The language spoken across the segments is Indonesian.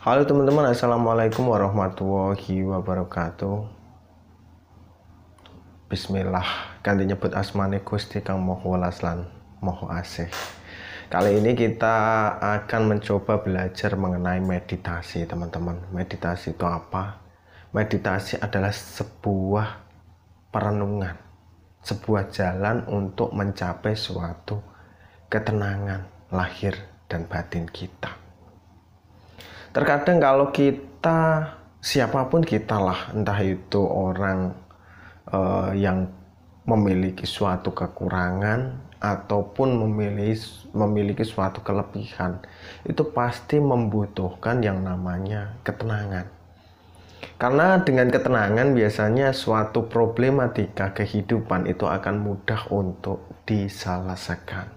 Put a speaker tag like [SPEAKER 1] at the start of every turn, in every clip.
[SPEAKER 1] Halo teman-teman, assalamualaikum warahmatullahi wabarakatuh. Bismillah, ganti nyebut asmane Gusti Kang Moho Welas lan Moho Asih. Kali ini kita akan mencoba belajar mengenai meditasi, teman-teman. Meditasi itu apa? Meditasi adalah sebuah perenungan, sebuah jalan untuk mencapai suatu ketenangan lahir dan batin kita. Terkadang kalau kita, siapapun kita lah, entah itu orang yang memiliki suatu kekurangan ataupun memiliki suatu kelebihan, itu pasti membutuhkan yang namanya ketenangan. Karena dengan ketenangan biasanya suatu problematika kehidupan itu akan mudah untuk diselesaikan.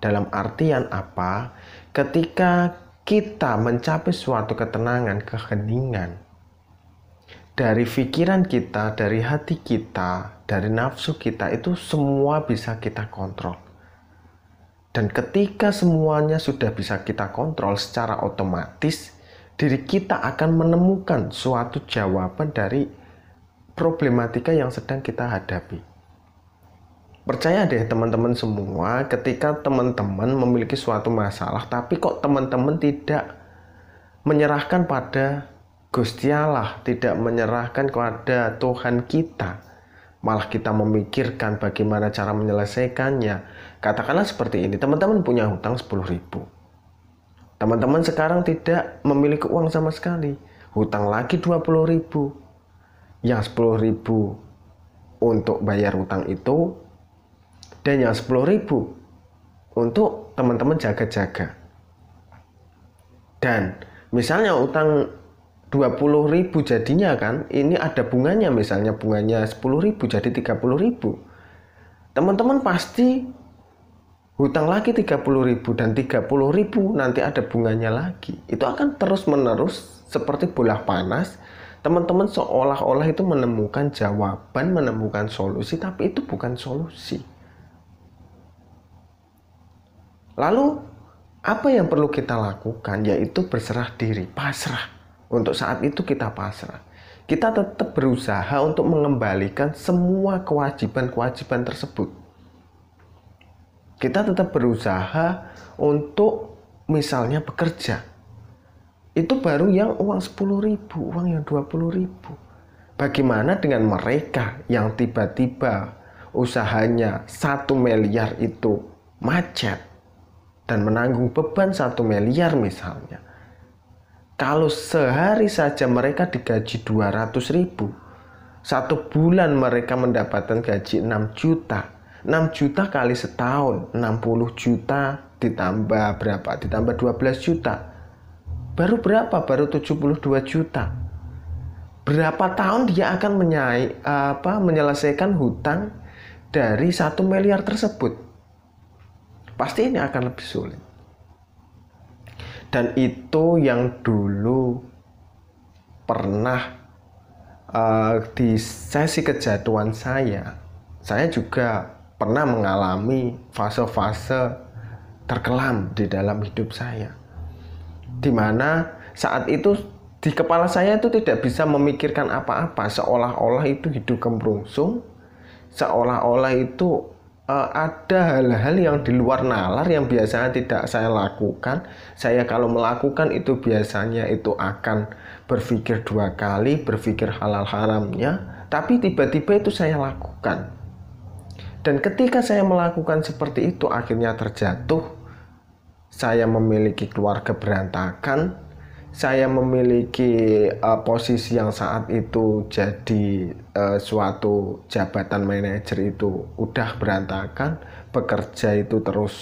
[SPEAKER 1] Dalam artian apa? Ketika kita mencapai suatu ketenangan, keheningan dari pikiran kita, dari hati kita, dari nafsu kita, itu semua bisa kita kontrol. Dan ketika semuanya sudah bisa kita kontrol, secara otomatis diri kita akan menemukan suatu jawaban dari problematika yang sedang kita hadapi. Percaya deh teman-teman semua, ketika teman-teman memiliki suatu masalah, tapi kok teman-teman tidak menyerahkan pada Gusti Allah, tidak menyerahkan kepada Tuhan kita, malah kita memikirkan bagaimana cara menyelesaikannya. Katakanlah seperti ini, teman-teman punya hutang 10.000. Teman-teman sekarang tidak memiliki uang sama sekali, hutang lagi 20.000. Yang 10.000 untuk bayar hutang itu, dan yang 10.000 untuk teman-teman jaga-jaga. Dan misalnya utang 20.000 jadinya kan, ini ada bunganya, misalnya bunganya 10.000 jadi 30.000. Teman-teman pasti hutang lagi 30.000 dan 30.000 nanti ada bunganya lagi. Itu akan terus-menerus seperti bola panas. Teman-teman seolah-olah itu menemukan jawaban, menemukan solusi, tapi itu bukan solusi. Lalu apa yang perlu kita lakukan? Yaitu berserah diri, pasrah. Untuk saat itu kita pasrah. Kita tetap berusaha untuk mengembalikan semua kewajiban-kewajiban tersebut. Kita tetap berusaha untuk misalnya bekerja. Itu baru yang uang 10.000, uang yang 20.000. Bagaimana dengan mereka yang tiba-tiba usahanya 1 miliar itu macet dan menanggung beban 1 miliar misalnya. Kalau sehari saja mereka digaji 200.000, 1 bulan mereka mendapatkan gaji 6 juta. 6 juta kali setahun, 60 juta ditambah berapa? Ditambah 12 juta. Baru berapa? Baru 72 juta. Berapa tahun dia akan menyelesaikan hutang dari 1 miliar tersebut? Pasti ini akan lebih sulit. Dan itu yang dulu pernah di sesi kejatuhan saya juga pernah mengalami fase-fase terkelam di dalam hidup saya. Dimana saat itu di kepala saya itu tidak bisa memikirkan apa-apa, seolah-olah itu hidup gembrungsung, seolah-olah itu ada hal-hal yang di luar nalar yang biasanya tidak saya lakukan. Saya kalau melakukan itu biasanya itu akan berpikir 2 kali, berpikir halal haramnya, tapi tiba-tiba itu saya lakukan. Dan ketika saya melakukan seperti itu, akhirnya terjatuh. Saya memiliki keluarga berantakan, saya memiliki posisi yang saat itu jadi suatu jabatan manajer itu udah berantakan, bekerja itu terus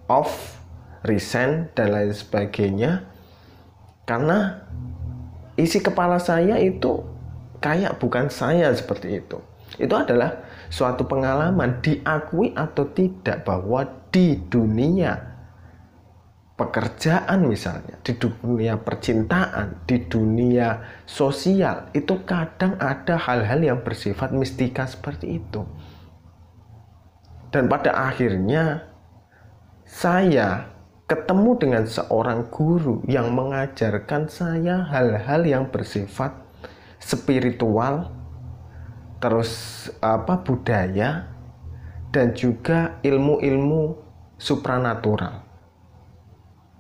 [SPEAKER 1] off, resign dan lain sebagainya. Karena isi kepala saya itu kayak bukan saya seperti itu. Itu adalah suatu pengalaman, diakui atau tidak, bahwa di dunia pekerjaan misalnya, di dunia percintaan, di dunia sosial, itu kadang ada hal-hal yang bersifat mistika seperti itu. Dan pada akhirnya saya ketemu dengan seorang guru yang mengajarkan saya hal-hal yang bersifat spiritual, terus budaya, dan juga ilmu-ilmu supranatural.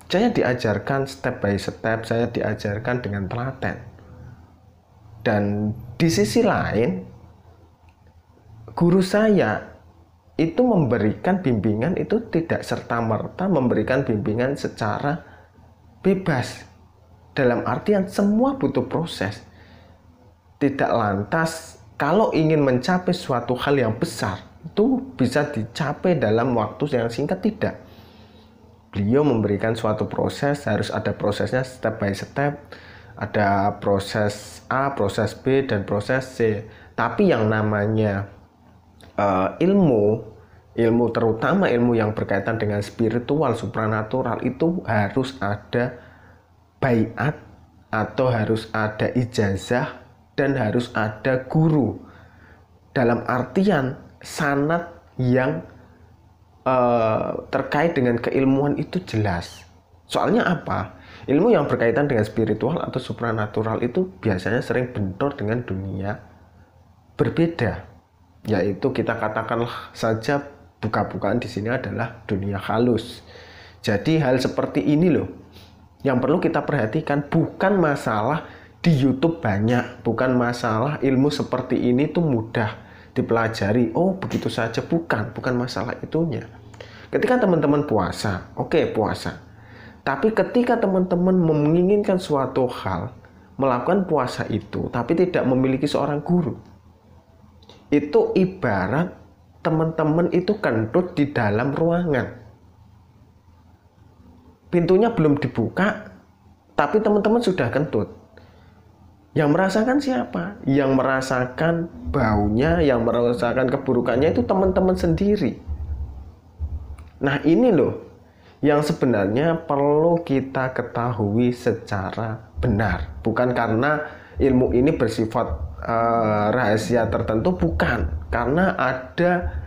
[SPEAKER 1] Saya diajarkan step by step, saya diajarkan dengan telaten. Dan di sisi lain, guru saya itu memberikan bimbingan itu tidak serta-merta memberikan bimbingan secara bebas. Dalam artian semua butuh proses. Tidak lantas kalau ingin mencapai suatu hal yang besar itu bisa dicapai dalam waktu yang singkat, tidak. Beliau memberikan suatu proses, harus ada prosesnya step by step. Ada proses A, proses B, dan proses C. Tapi yang namanya ilmu terutama ilmu yang berkaitan dengan spiritual, supranatural, itu harus ada baiat atau harus ada ijazah dan harus ada guru. Dalam artian sanad yang terkait dengan keilmuan itu jelas. Soalnya apa? Ilmu yang berkaitan dengan spiritual atau supranatural itu biasanya sering bentrok dengan dunia berbeda. Yaitu kita katakanlah saja buka-bukaan di sini adalah dunia halus. Jadi hal seperti ini loh yang perlu kita perhatikan. Bukan masalah di YouTube banyak, bukan masalah ilmu seperti ini tuh mudah dipelajari, oh begitu saja, bukan masalah itunya. Ketika teman-teman puasa, oke, puasa. Tapi ketika teman-teman menginginkan suatu hal, melakukan puasa itu tapi tidak memiliki seorang guru, itu ibarat teman-teman itu kentut di dalam ruangan. Pintunya belum dibuka, tapi teman-teman sudah kentut. Yang merasakan siapa? Yang merasakan baunya, yang merasakan keburukannya itu teman-teman sendiri. Nah ini loh yang sebenarnya perlu kita ketahui secara benar. Bukan karena ilmu ini bersifat rahasia tertentu, bukan, karena ada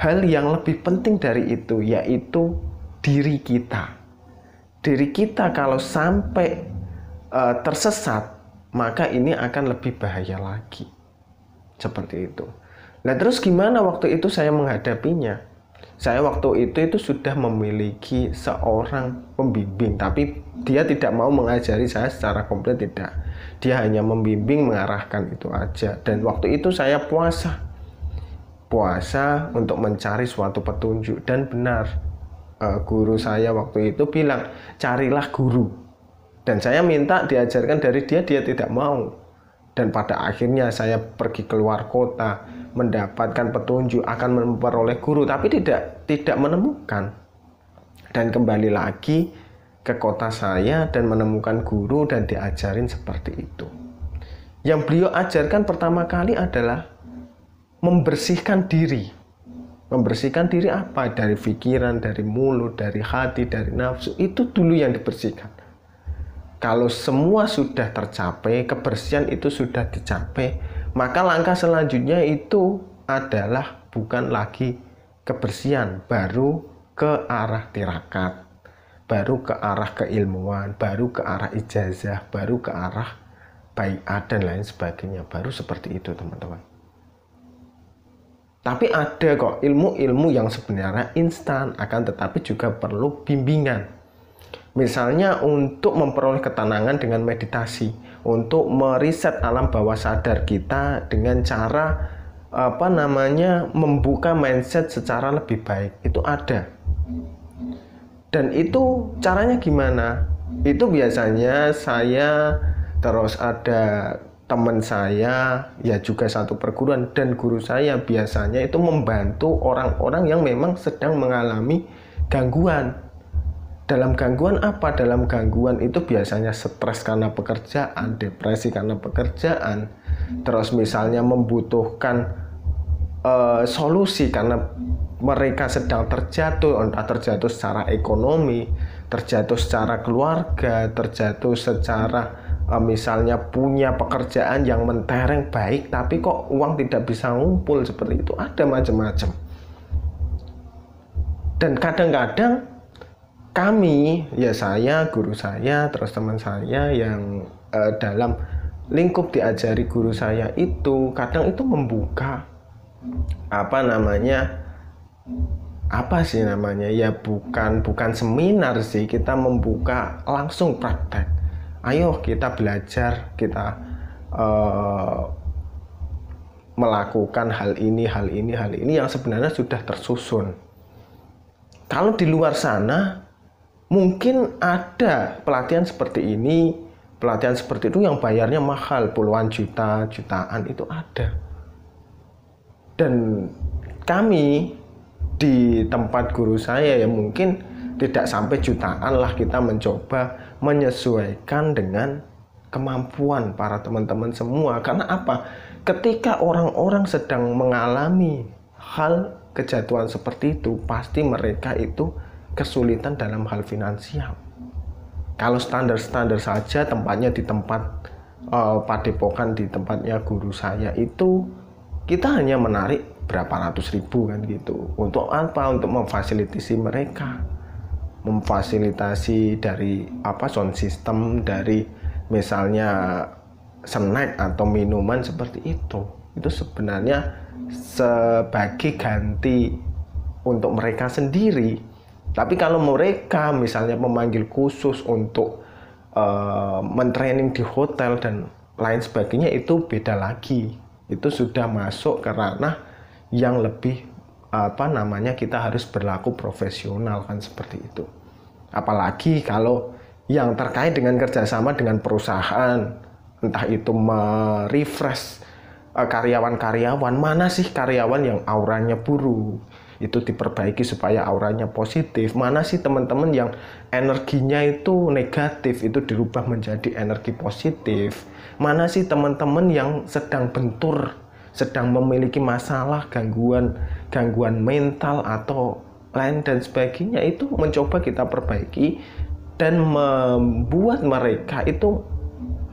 [SPEAKER 1] hal yang lebih penting dari itu, yaitu diri kita. Diri kita kalau sampai tersesat, maka ini akan lebih bahaya lagi. Seperti itu. Nah terus gimana waktu itu saya menghadapinya? Saya waktu itu sudah memiliki seorang pembimbing, tapi dia tidak mau mengajari saya secara komplit, tidak. Dia hanya membimbing, mengarahkan, itu aja. Dan waktu itu saya puasa untuk mencari suatu petunjuk. Dan benar, guru saya waktu itu bilang, carilah guru. Dan saya minta diajarkan dari dia tidak mau. Dan pada akhirnya saya pergi keluar kota, mendapatkan petunjuk, akan memperoleh guru, tapi tidak menemukan. Dan kembali lagi ke kota saya dan menemukan guru dan diajarin seperti itu. Yang beliau ajarkan pertama kali adalah membersihkan diri. Membersihkan diri apa? Dari pikiran, dari mulut, dari hati, dari nafsu. Itu dulu yang dibersihkan. Kalau semua sudah tercapai, kebersihan itu sudah dicapai, maka langkah selanjutnya itu adalah bukan lagi kebersihan, baru ke arah tirakat, baru ke arah keilmuan, baru ke arah ijazah, baru ke arah baiat dan lain sebagainya. Baru seperti itu, teman-teman. Tapi ada kok ilmu-ilmu yang sebenarnya instan, akan tetapi juga perlu bimbingan. Misalnya untuk memperoleh ketenangan dengan meditasi, untuk meriset alam bawah sadar kita dengan cara membuka mindset secara lebih baik, itu ada. Dan itu caranya gimana? Itu biasanya saya, terus ada teman saya, ya juga satu perguruan, dan guru saya biasanya itu membantu orang-orang yang memang sedang mengalami gangguan. Dalam gangguan apa? Dalam gangguan itu biasanya stres karena pekerjaan, depresi karena pekerjaan, terus misalnya membutuhkan solusi karena mereka sedang terjatuh, entah terjatuh secara ekonomi, terjatuh secara keluarga, terjatuh secara misalnya punya pekerjaan yang mentereng baik, tapi kok uang tidak bisa ngumpul, seperti itu. Ada macam-macam. Dan kadang-kadang kami, ya saya, guru saya, terus teman saya yang dalam lingkup diajari guru saya itu kadang itu membuka ya bukan seminar sih, kita membuka langsung praktek. Ayo kita belajar, kita melakukan hal ini yang sebenarnya sudah tersusun. Kalau di luar sana mungkin ada pelatihan seperti ini, pelatihan seperti itu yang bayarnya mahal, puluhan juta, jutaan itu ada. Dan kami di tempat guru saya ya mungkin tidak sampai jutaan lah, kita mencoba menyesuaikan dengan kemampuan para teman-teman semua. Karena apa? Ketika orang-orang sedang mengalami hal kejatuhan seperti itu, pasti mereka itu kesulitan dalam hal finansial. Kalau standar-standar saja tempatnya di tempat padepokan, di tempatnya guru saya itu kita hanya menarik berapa ratus ribu kan gitu. Untuk apa? Untuk memfasilitasi mereka, memfasilitasi dari sound system, dari misalnya snack atau minuman seperti itu sebenarnya sebagai ganti untuk mereka sendiri. Tapi kalau mereka misalnya memanggil khusus untuk mentraining di hotel dan lain sebagainya, itu beda lagi. Itu sudah masuk ke ranah yang lebih kita harus berlaku profesional kan, seperti itu. Apalagi kalau yang terkait dengan kerjasama dengan perusahaan, entah itu merefresh karyawan-karyawan, mana sih karyawan yang auranya buruk, itu diperbaiki supaya auranya positif. Mana sih teman-teman yang energinya itu negatif, itu dirubah menjadi energi positif. Mana sih teman-teman yang sedang bentur, sedang memiliki masalah, gangguan mental atau lain dan sebagainya, itu mencoba kita perbaiki dan membuat mereka itu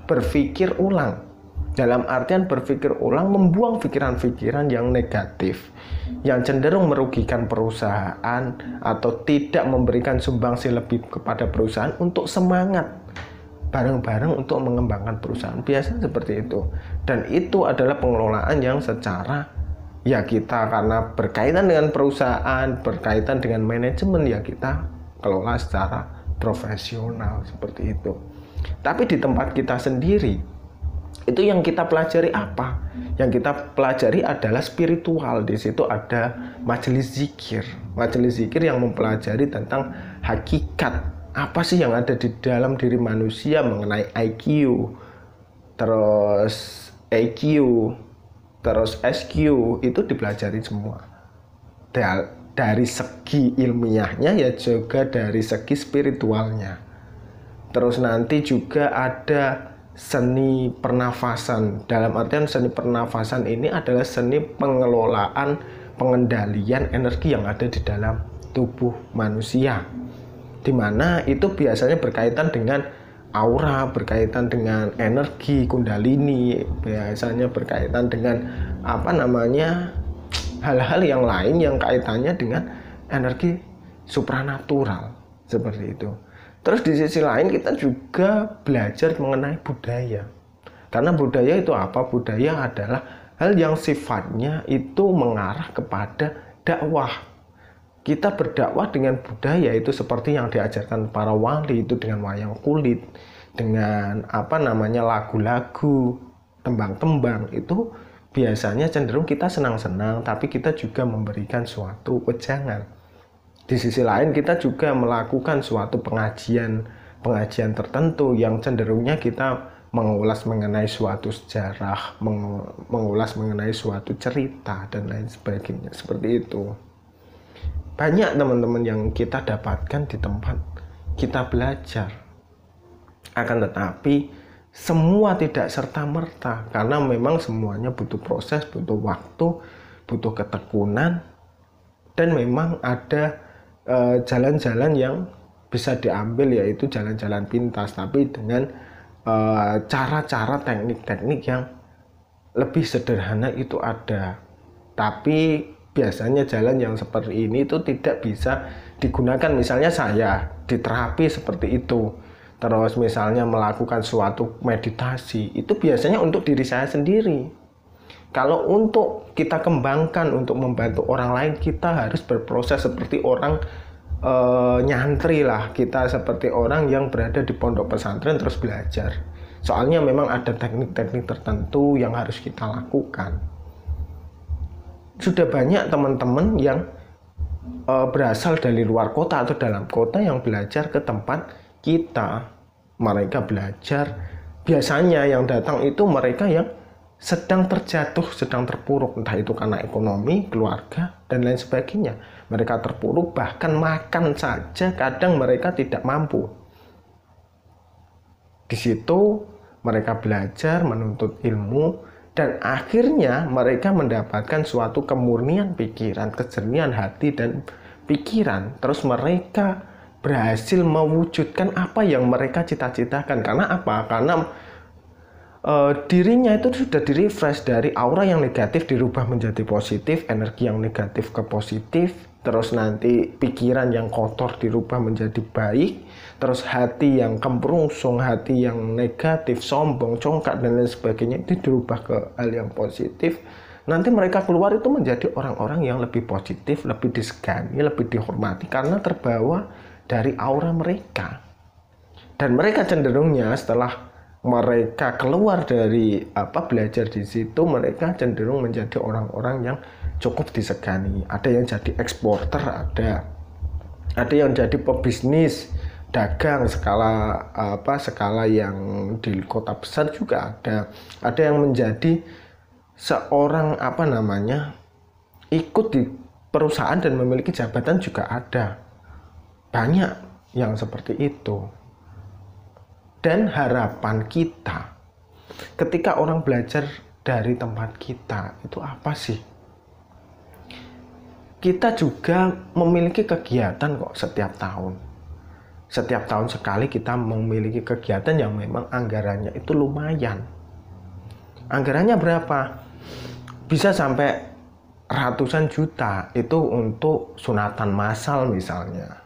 [SPEAKER 1] berpikir ulang. Dalam artian berpikir ulang, membuang pikiran-pikiran yang negatif, yang cenderung merugikan perusahaan atau tidak memberikan sumbangsi lebih kepada perusahaan, untuk semangat bareng-bareng untuk mengembangkan perusahaan. Biasanya seperti itu. Dan itu adalah pengelolaan yang secara ya kita, karena berkaitan dengan perusahaan, berkaitan dengan manajemen, ya kita kelola secara profesional seperti itu. Tapi di tempat kita sendiri, itu yang kita pelajari apa? Yang kita pelajari adalah spiritual. Di situ ada majelis zikir. Majelis zikir yang mempelajari tentang hakikat. Apa sih yang ada di dalam diri manusia mengenai IQ, terus EQ, terus SQ, itu dipelajari semua. Dari segi ilmiahnya ya juga dari segi spiritualnya. Terus nanti juga ada seni pernafasan. Dalam artian seni pernafasan ini adalah seni pengelolaan, pengendalian energi yang ada di dalam tubuh manusia, di mana itu biasanya berkaitan dengan aura, berkaitan dengan energi kundalini, biasanya berkaitan dengan hal-hal yang lain yang kaitannya dengan energi supranatural seperti itu. Terus di sisi lain kita juga belajar mengenai budaya. Karena budaya itu apa? Budaya adalah hal yang sifatnya itu mengarah kepada dakwah. Kita berdakwah dengan budaya itu seperti yang diajarkan para wali, itu dengan wayang kulit, dengan lagu-lagu, tembang-tembang. Itu biasanya cenderung kita senang-senang, tapi kita juga memberikan suatu wejangan. Di sisi lain kita juga melakukan suatu pengajian tertentu yang cenderungnya kita mengulas mengenai suatu sejarah, mengulas mengenai suatu cerita dan lain sebagainya, seperti itu. Banyak teman-teman yang kita dapatkan di tempat kita belajar. Akan tetapi semua tidak serta-merta, karena memang semuanya butuh proses, butuh waktu, butuh ketekunan, dan memang ada jalan-jalan yang bisa diambil, yaitu jalan-jalan pintas, tapi dengan cara-cara, teknik-teknik yang lebih sederhana itu ada. Tapi biasanya jalan yang seperti ini itu tidak bisa digunakan, misalnya saya di terapi seperti itu, terus misalnya melakukan suatu meditasi, itu biasanya untuk diri saya sendiri. Kalau untuk kita kembangkan untuk membantu orang lain, kita harus berproses seperti orang nyantri lah, kita seperti orang yang berada di pondok pesantren terus belajar. Soalnya memang ada teknik-teknik tertentu yang harus kita lakukan. Sudah banyak teman-teman yang berasal dari luar kota atau dalam kota yang belajar ke tempat kita. Mereka belajar, biasanya yang datang itu mereka yang sedang terjatuh, sedang terpuruk, entah itu karena ekonomi, keluarga, dan lain sebagainya. Mereka terpuruk, bahkan makan saja kadang mereka tidak mampu. Di situ mereka belajar, menuntut ilmu, dan akhirnya mereka mendapatkan suatu kemurnian pikiran, kejernihan hati dan pikiran. Terus mereka berhasil mewujudkan apa yang mereka cita-citakan. Karena apa? Karena dirinya itu sudah direfresh, dari aura yang negatif dirubah menjadi positif, energi yang negatif ke positif, terus nanti pikiran yang kotor dirubah menjadi baik, terus hati yang kemrungsung, hati yang negatif, sombong, congkak dan lain sebagainya itu dirubah ke hal yang positif. Nanti mereka keluar itu menjadi orang-orang yang lebih positif, lebih disegani, lebih dihormati karena terbawa dari aura mereka. Dan mereka cenderungnya setelah mereka keluar dari belajar di situ, mereka cenderung menjadi orang-orang yang cukup disegani. Ada yang jadi eksporter, ada yang jadi pebisnis, dagang skala yang di kota besar juga ada yang menjadi seorang ikut di perusahaan dan memiliki jabatan juga ada. Banyak yang seperti itu. Dan harapan kita ketika orang belajar dari tempat kita itu apa sih? Kita juga memiliki kegiatan kok setiap tahun. Setiap tahun sekali kita memiliki kegiatan yang memang anggarannya itu lumayan. Anggarannya berapa? Bisa sampai ratusan juta itu untuk sunatan massal misalnya.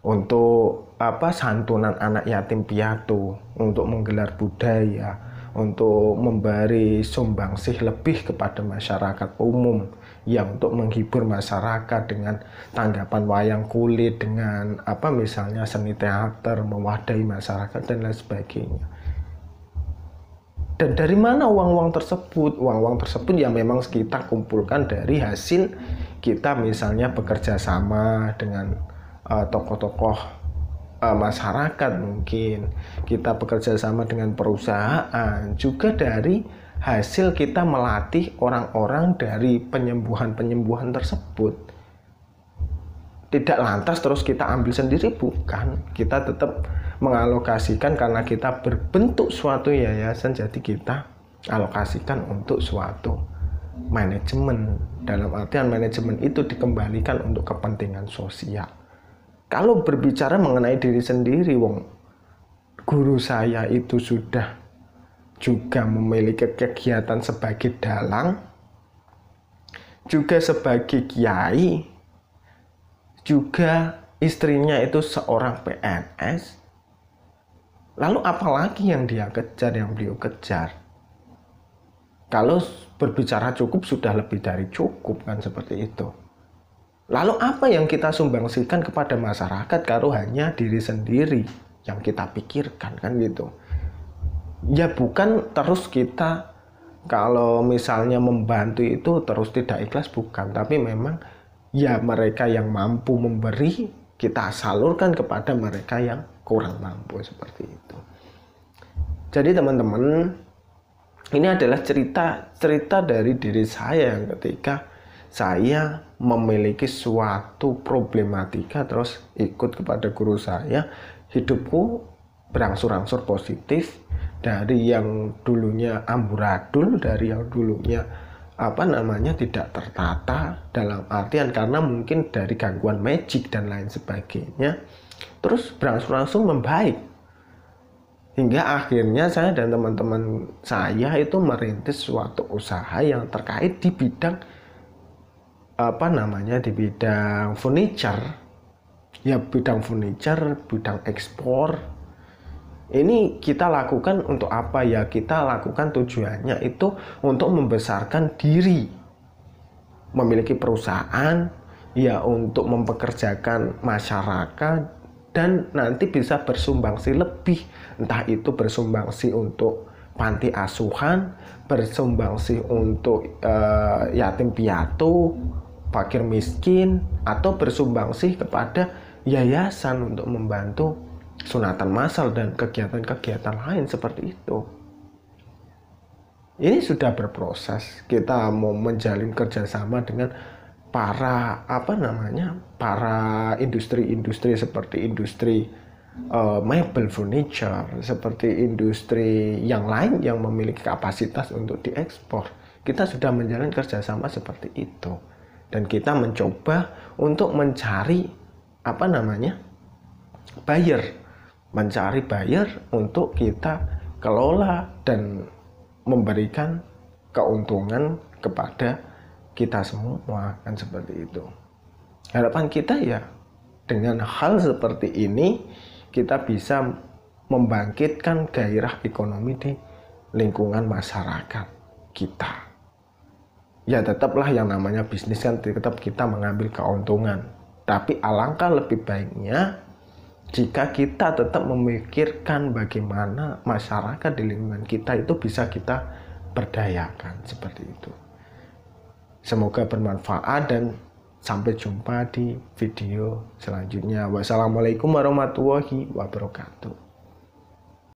[SPEAKER 1] Untuk santunan anak yatim piatu, untuk menggelar budaya, untuk memberi sumbangsih lebih kepada masyarakat umum, yang untuk menghibur masyarakat dengan tanggapan wayang kulit, dengan misalnya seni teater, mewadahi masyarakat dan lain sebagainya. Dan dari mana uang-uang tersebut? Uang-uang tersebut yang memang kita kumpulkan dari hasil kita misalnya bekerja sama dengan tokoh-tokoh masyarakat, mungkin kita bekerja sama dengan perusahaan, juga dari hasil kita melatih orang-orang dari penyembuhan-penyembuhan tersebut. Tidak lantas terus kita ambil sendiri, bukan. Kita tetap mengalokasikan karena kita berbentuk suatu yayasan, jadi kita alokasikan untuk suatu manajemen. Dalam artian manajemen itu dikembalikan untuk kepentingan sosial. Kalau berbicara mengenai diri sendiri, guru saya itu sudah juga memiliki kegiatan sebagai dalang, juga sebagai kiai, juga istrinya itu seorang PNS. Lalu apalagi yang beliau kejar? Kalau berbicara cukup, sudah lebih dari cukup kan, seperti itu. Lalu apa yang kita sumbangsikan kepada masyarakat kalau hanya diri sendiri yang kita pikirkan kan gitu. Ya bukan terus kita kalau misalnya membantu itu terus tidak ikhlas, bukan. Tapi memang ya mereka yang mampu memberi kita salurkan kepada mereka yang kurang mampu, seperti itu. Jadi teman-teman, ini adalah cerita dari diri saya yang ketika saya memiliki suatu problematika terus ikut kepada guru saya, hidupku berangsur-angsur positif. Dari yang dulunya amburadul, dari yang dulunya tidak tertata, dalam artian karena mungkin dari gangguan magic dan lain sebagainya, terus berangsur-angsur membaik. Hingga akhirnya saya dan teman-teman saya itu merintis suatu usaha yang terkait di bidang di bidang furniture, Ya bidang furniture, bidang ekspor. Ini kita lakukan untuk apa ya? Kita lakukan tujuannya itu untuk membesarkan diri. Memiliki perusahaan, ya untuk mempekerjakan masyarakat dan nanti bisa bersumbangsi lebih. Entah itu bersumbangsi untuk panti asuhan, bersumbangsi untuk yatim piatu, fakir miskin, atau bersumbangsi kepada yayasan untuk membantu sunatan massal dan kegiatan-kegiatan lain seperti itu. Ini sudah berproses. Kita mau menjalin kerjasama dengan para para industri-industri seperti industri mebel furniture, seperti industri yang lain yang memiliki kapasitas untuk diekspor. Kita sudah menjalin kerjasama seperti itu, dan kita mencoba untuk mencari mencari buyer untuk kita kelola dan memberikan keuntungan kepada kita semua, kan seperti itu. Harapan kita ya dengan hal seperti ini kita bisa membangkitkan gairah ekonomi di lingkungan masyarakat kita. Ya tetaplah yang namanya bisnis kan tetap kita mengambil keuntungan, tapi alangkah lebih baiknya jika kita tetap memikirkan bagaimana masyarakat di lingkungan kita itu bisa kita berdayakan seperti itu. Semoga bermanfaat dan sampai jumpa di video selanjutnya. Wassalamualaikum warahmatullahi wabarakatuh.